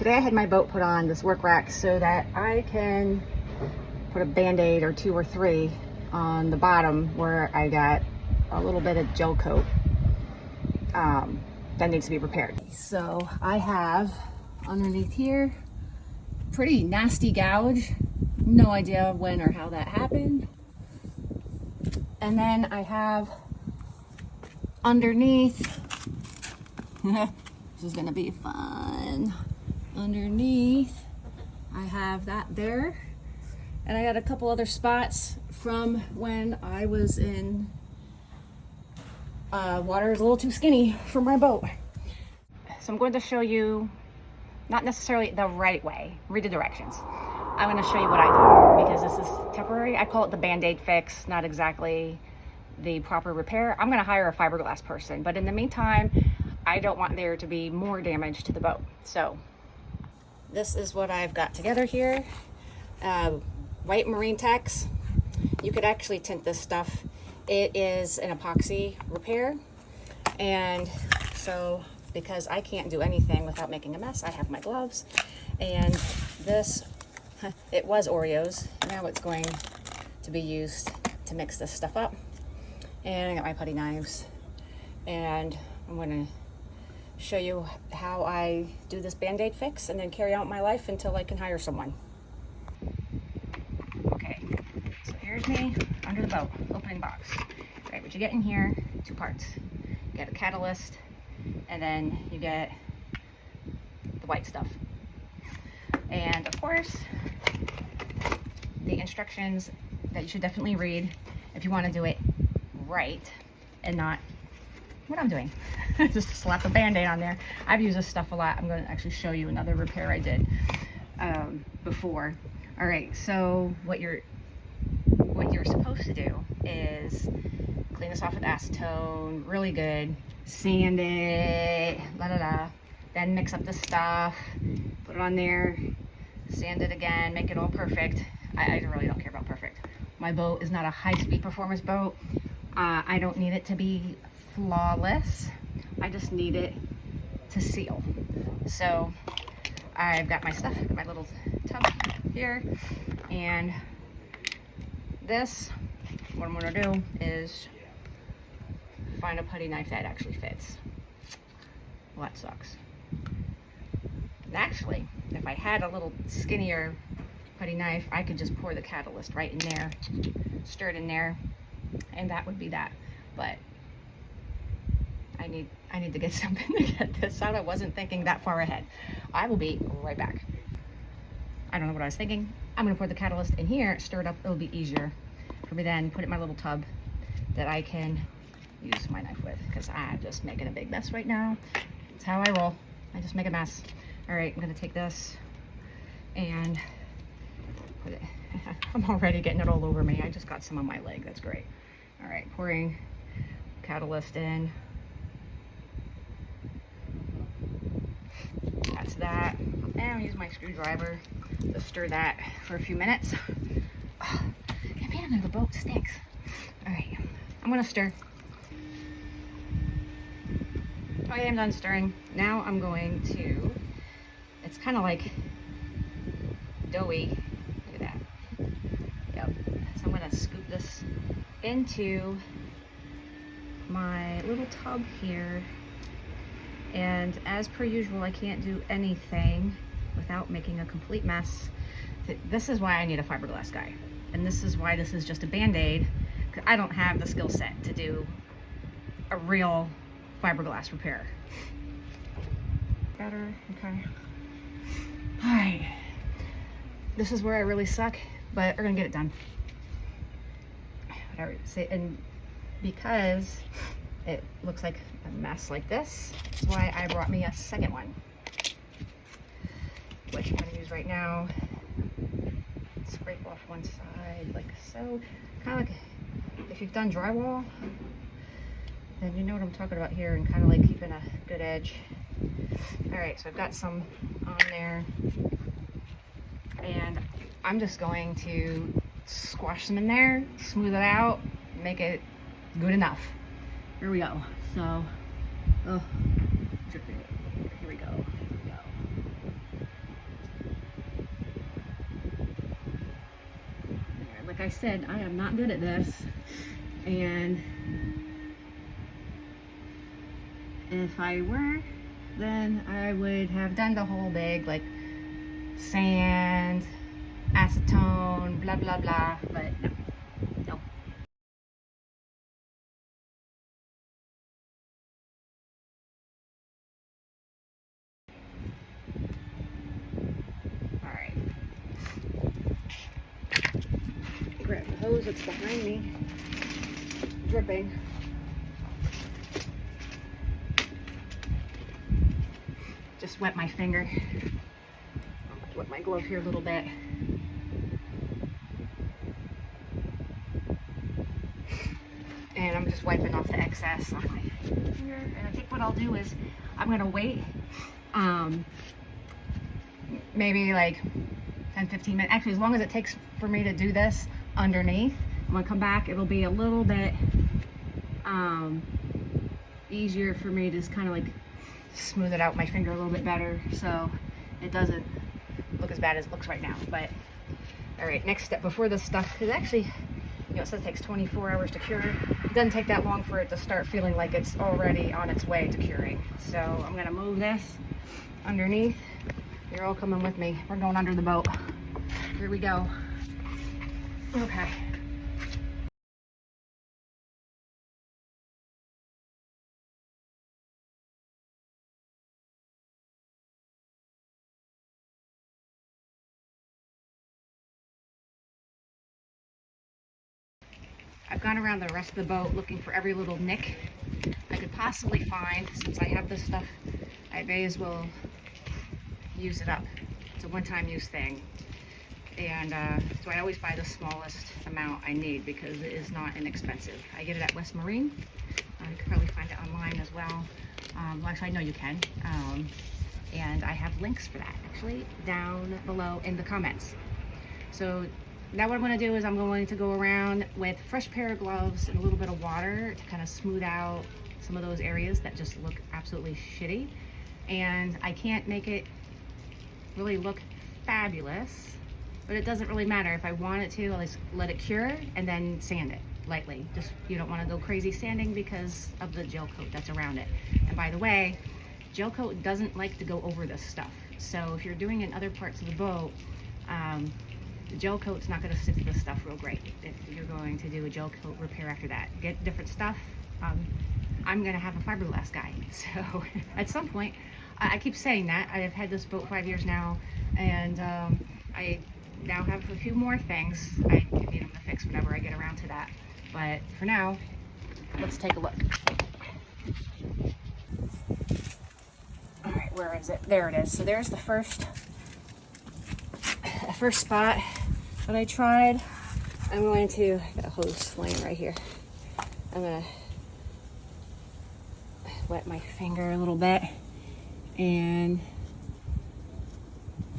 Today I had my boat put on this work rack so that I can put a Band-Aid or 2 or 3 on the bottom where I got a little bit of gel coat that needs to be repaired. So I have underneath here pretty nasty gouge. No idea when or how that happened. And then I have underneath, this is gonna be fun. Underneath, I have that there. And I got a couple other spots from when I was in water is a little too skinny for my boat. So I'm going to show you, not necessarily the right way, read the directions. I'm going to show you what I do because this is temporary. I call it the Band-Aid fix, not exactly the proper repair. I'm going to hire a fiberglass person, but in the meantime, I don't want there to be more damage to the boat. So this is what I've got together here. White Marine-Tex. You could actually tint this stuff. It is an epoxy repair, and so because I can't do anything without making a mess, I have my gloves. And this, it was Oreos. Now it's going to be used to mix this stuff up. And I got my putty knives, and I'm going to show you how I do this Band-Aid fix and then carry out my life until I can hire someone. Okay, so here's me under the boat, opening box. Right, what you get in here, 2 parts. You get a catalyst, and then you get the white stuff. And of course, the instructions that you should definitely read if you want to do it right and not what I'm doing. Just slap a Band-Aid on there. I've used this stuff a lot. I'm going to actually show you another repair I did before. All right, so what you're supposed to do is clean this off with acetone, really good, sand it, then mix up the stuff, put it on there, sand it again, make it all perfect. I really don't care about perfect. My boat is not a high-speed performance boat. I don't need it to be flawless. I just need it to seal. So I've got my stuff, my little tub here, and this, what I'm gonna do is find a putty knife that actually fits. Well, that sucks. And actually, if I had a little skinnier putty knife, I could just pour the catalyst right in there, stir it in there, and that would be that. But I need to get something to get this out. I wasn't thinking that far ahead. I will be right back. I don't know what I was thinking. I'm gonna pour the catalyst in here, stir it up. It'll be easier for me then, put it in my little tub that I can use my knife with, because I'm just making a big mess right now. That's how I roll. I just make a mess. All right, I'm gonna take this and put it, I'm already getting it all over me. I just got some on my leg, that's great. All right, pouring catalyst in. That's that. And I'll use my screwdriver to stir that for a few minutes. Oh, and man, the boat stinks. All right, I'm gonna stir. Okay, I'm done stirring. Now I'm going to, it's kind of like doughy. Look at that. Yep. So I'm gonna scoop this into my little tub here. And as per usual, I can't do anything without making a complete mess. This is why I need a fiberglass guy. And this is why this is just a Band-Aid, because I don't have the skill set to do a real fiberglass repair. Better, okay. All right, this is where I really suck, but we're gonna get it done. Whatever, and because it looks like a mess like this, that's why I brought me a second one, which I'm gonna use right now. Scrape off one side like so, kind of like if you've done drywall, then you know what I'm talking about here, and kind of like keeping a good edge. All right, so I've got some on there, and I'm just going to squash them in there, smooth it out, make it good enough. Here we go. So, oh, here we go. Here we go. like I said, I am not good at this, and if I were, then I would have done the whole big like sand, acetone, blah blah blah, but no, no. All right, grab the hose that's behind me, dripping. Just wet my finger. Wet my glove here a little bit. And I'm just wiping off the excess on my finger. And I think what I'll do is I'm gonna wait maybe like 10-15 minutes. Actually, as long as it takes for me to do this underneath, I'm gonna come back. It'll be a little bit easier for me to just kind of like smooth it out with my finger a little bit better, so it doesn't look as bad as it looks right now. But all right, next step before this stuff, because actually, you know, it says it takes 24 hours to cure. It doesn't take that long for it to start feeling like it's already on its way to curing. So I'm gonna move this underneath. You're all coming with me. We're going under the boat. Here we go. Okay. I've gone around the rest of the boat looking for every little nick I could possibly find. Since I have this stuff, I may as well use it up. It's a one-time use thing. And so I always buy the smallest amount I need because it is not inexpensive. I get it at West Marine. You can probably find it online as well. Well, actually, I know you can. And I have links for that actually down below in the comments. So now what I'm going to do is I'm going to go around with a fresh pair of gloves and a little bit of water to kind of smooth out some of those areas that just look absolutely shitty. And I can't make it really look fabulous, but it doesn't really matter. If I want it to, I'll just let it cure and then sand it lightly. Just, you don't want to go crazy sanding because of the gel coat that's around it. And by the way, gel coat doesn't like to go over this stuff. So if you're doing it in other parts of the boat, the gel coat's not going to stick to this stuff real great if you're going to do a gel coat repair after that. Get different stuff. I'm going to have a fiberglass guy. So at some point, I keep saying that. I've had this boat 5 years now, and I now have a few more things I need them to fix whenever I get around to that. But for now, let's take a look. All right, where is it? There it is. So there's the first spot that I tried. I'm going to, I got a hose laying right here. I'm gonna wet my finger a little bit and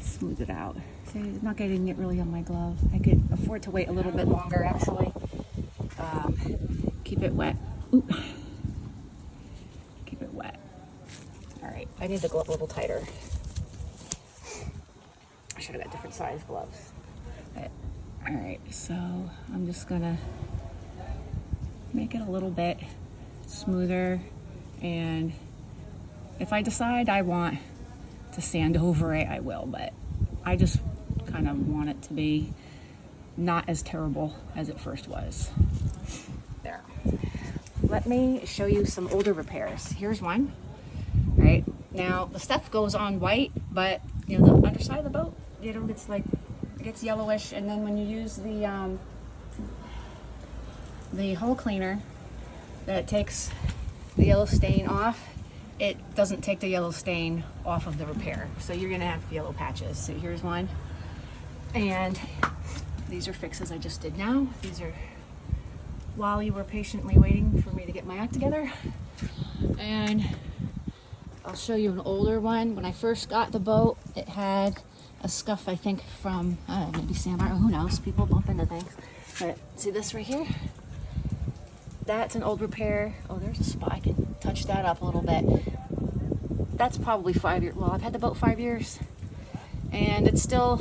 smooth it out. See, I'm not getting it really on my glove. I could afford to wait a little bit longer actually. Keep it wet. Oop. Keep it wet. All right, I need the glove a little tighter. I should have got different size gloves. But, all right, so I'm just gonna make it a little bit smoother, and if I decide I want to sand over it, I will, but I just kind of want it to be not as terrible as it first was. There. Let me show you some older repairs. Here's one. Right now the stuff goes on white, but you know the underside of the boat, you know, it gets yellowish, and then when you use the hull cleaner that takes the yellow stain off, it doesn't take the yellow stain off of the repair, so you're gonna have yellow patches. So here's one, and these are fixes I just did now. These are while you were patiently waiting for me to get my act together. And I'll show you an older one. When I first got the boat, it had a scuff, I think, from maybe sandbar, who knows, people bump into things. But see this right here? That's an old repair. Oh, there's a spot. I can touch that up a little bit. That's probably 5 years. Well, I've had the boat 5 years, and it's still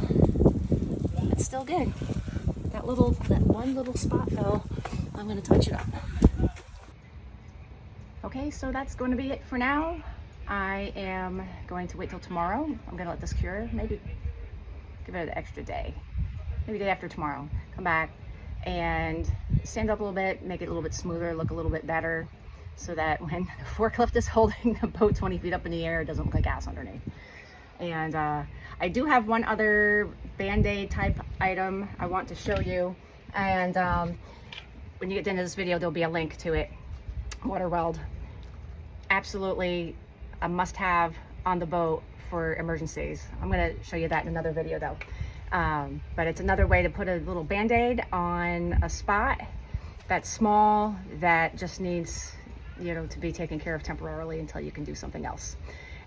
good. That that one little spot though, I'm gonna touch it up. Okay, so that's going to be it for now. I am going to wait till tomorrow. I'm gonna let this cure, maybe give it an extra day, maybe day after tomorrow. Come back and sand up a little bit, make it a little bit smoother, look a little bit better, so that when the forklift is holding the boat 20 feet up in the air, it doesn't look like ass underneath. And I do have one other Band-Aid type item I want to show you. And when you get to the end of this video, there'll be a link to it. Water weld. Absolutely a must-have on the boat for emergencies. I'm gonna show you that in another video though. But it's another way to put a little Band-Aid on a spot that's small, that just needs, you know, to be taken care of temporarily until you can do something else.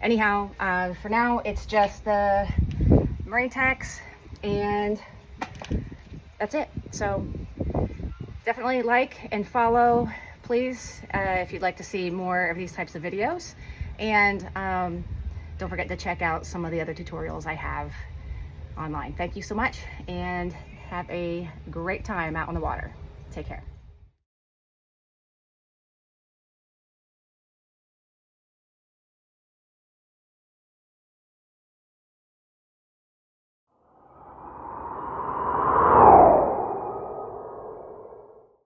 Anyhow, for now, it's just the Marine-Tex, and that's it. So definitely like and follow, please, if you'd like to see more of these types of videos. And don't forget to check out some of the other tutorials I have online. Thank you so much, and have a great time out on the water. Take care.